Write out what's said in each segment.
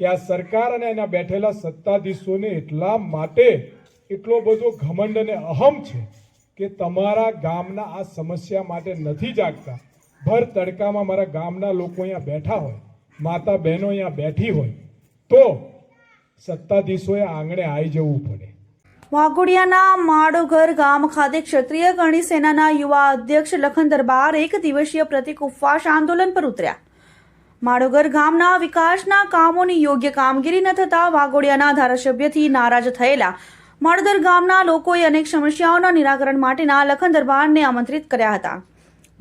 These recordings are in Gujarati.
કે આ સરકાર અને એના બેઠેલા સત્તાધીશોને એટલા માટે એટલો બધો ઘમંડ અને અહમ છે કે તમારા ગામના આ સમસ્યા માટે નથી જાગતા। ભર તડકામાં મારા ગામના લોકો અહીંયા બેઠા હોય, માતા બહેનો અહીંયા બેઠી હોય, તો સત્તાધીશોએ આંગણે આવી જવું પડે। વાઘોડિયાના માડોઘર ગામ ખાતે ક્ષત્રિય કરણી સેનાના યુવા અધ્યક્ષ લખન દરબાર એક દિવસીય પ્રતિક ઉપવાસ આંદોલન પર ઉતર્યા। માડોઘર ગામના વિકાસના કામોની યોગ્ય કામગીરી ન થતા વાઘોડિયાના ધારાસભ્યથી નારાજ થયેલા માડોઘર ગામના લોકોએ અનેક સમસ્યાઓના નિરાકરણ માટેના લખન દરબારને આમંત્રિત કર્યા હતા।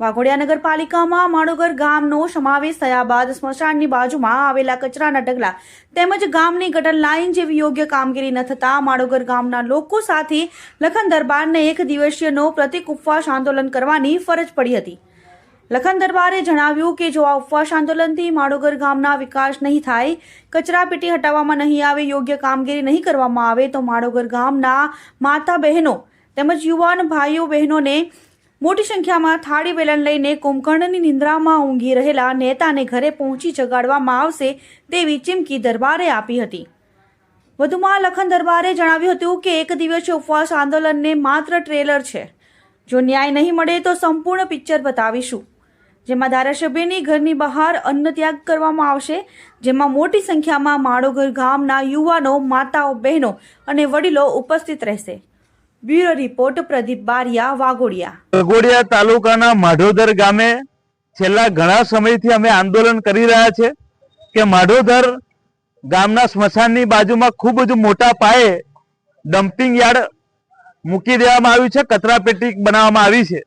વાઘોડિયા નગરપાલિકામાં માડોઘર ગામનો સમાવેશ થયા બાદ સ્મશાનની બાજુમાં આવેલા કચરાના ઢગલા તેમજ ગામની ગટર લાઇન જેવી યોગ્ય કામગીરી ન થતા માડોઘર ગામના લોકો સાથે લખન દરબારને એક દિવસીયનો પ્રતિક ઉપવાસ આંદોલન કરવાની ફરજ પડી હતી। લખન દરબારે જણાવ્યું કે જો આ ઉપવાસ આંદોલનથી માડોઘર ગામના વિકાસ નહીં થાય, કચરાપેટી હટાવવામાં નહીં આવે, યોગ્ય કામગીરી નહીં કરવામાં આવે તો માડોઘર ગામના માતા બહેનો તેમજ યુવાન ભાઈઓ બહેનોને મોટી સંખ્યામાં થાળી વેલણ લઈને કુંભકર્ણની નિંદ્રામાં ઊંઘી રહેલા નેતાને ઘરે પહોંચી જગાડવામાં આવશે તેવી ચીમકી દરબારે આપી હતી। વધુમાં લખન દરબારે જણાવ્યું હતું કે એક દિવસીય ઉપવાસ આંદોલનને માત્ર ટ્રેલર છે। જો ન્યાય નહીં મળે તો સંપૂર્ણ પિક્ચર બતાવીશું, જેમાં ધારાસભ્યની ઘરની બહાર અન્ન ત્યાગ કરવામાં આવશે, જેમાં મોટી સંખ્યામાં માડોઘર ગામના યુવાનો, માતાઓ, બહેનો અને વડીલો ઉપસ્થિત રહેશે। Bureau report Pradeep Bariya, Waghodiya. વાઘોડિયા તાલુકાના માઢોદર ગામે છેલ્લા ઘણા સમયથી અમે આંદોલન કરી રહ્યા છે કે માઢોદર ગામના સ્મશાનની બાજુમાં ખૂબ જ મોટા પાયે ડમ્પિંગ યાર્ડ મૂકી દેવામાં આવ્યું છે, કચરાપેટી બનાવવામાં આવી છે।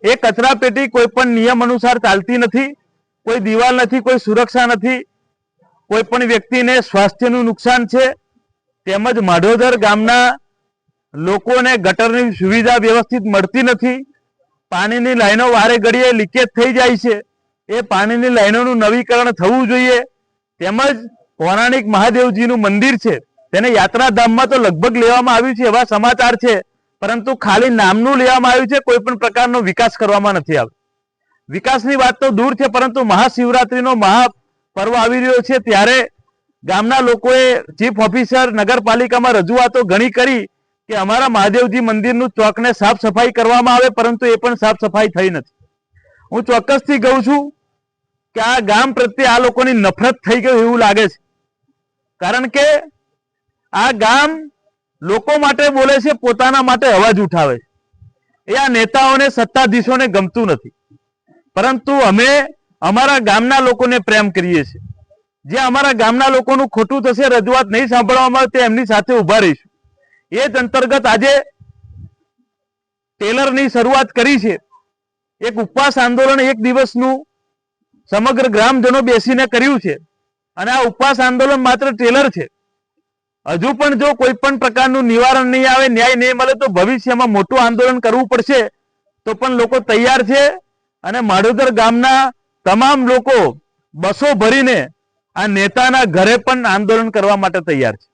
એ કચરાપેટી કોઈ પણ નિયમ અનુસાર ચાલતી નથી, કોઈ દિવાલ નથી, કોઈ સુરક્ષા નથી, કોઈ પણ વ્યક્તિને સ્વાસ્થ્યનું નુકસાન છે। તેમજ માઢોદર ગામના લોકોને ગટરની સુવિધા વ્યવસ્થિત મળતી નથી, પાણીની લાઈનો વારે ઘડીએ લીકેજ થઈ જાય છે। એ પાણીની લાઈનોનું નવીકરણ થવું જોઈએ। તેમજ પૌરાણિક મહાદેવજીનું મંદિર છે તેને યાત્રાધામમાં તો લગભગ લેવામાં આવ્યું છે એવા સમાચાર છે, પરંતુ ખાલી નામનું લેવામાં આવ્યું છે, કોઈ પણ પ્રકારનો વિકાસ કરવામાં નથી આવ્યો। વિકાસની વાત તો દૂર છે, પરંતુ મહાશિવરાત્રીનો મહાપર્વ આવી રહ્યો છે ત્યારે ગામના લોકોએ ચીફ ઓફિસર નગરપાલિકામાં રજૂઆતો ઘણી કરી કે અમારા મહાદેવજી મંદિરનું ચોકને સાફ સફાઈ કરવામાં આવે, પરંતુ એ પણ સાફ સફાઈ થઈ નથી। હું ચોક્કસથી કહું છું કે આ ગામ પ્રત્યે આ લોકોની નફરત થઈ ગઈ એવું લાગે છે, કારણ કે આ ગામ લોકો માટે બોલે છે, પોતાના માટે અવાજ ઉઠાવે છે। એ આ નેતાઓને, સત્તાધીશોને ગમતું નથી, પરંતુ અમે અમારા ગામના લોકોને પ્રેમ કરીએ છીએ। જે અમારા ગામના લોકોનું ખોટું થશે, રજૂઆત નહીં સાંભળવામાં આવે, તે એમની સાથે ઉભા રહીશું। એ જ અંતર્ગત આજે ટેલરની શરૂઆત કરી છે। એક ઉપવાસ આંદોલન એક દિવસનું સમગ્ર ગ્રામજનો બેસીને કર્યું છે, અને આ ઉપવાસ આંદોલન માત્ર ટેલર છે। હજુ પણ જો કોઈ પણ પ્રકારનું નિવારણ નહીં આવે, ન્યાય નહીં મળે તો ભવિષ્યમાં મોટું આંદોલન કરવું પડશે, તો પણ લોકો તૈયાર છે। અને માઢોદર ગામના તમામ લોકો બસો ભરીને આ નેતાના ઘરે પણ આંદોલન કરવા માટે તૈયાર છે।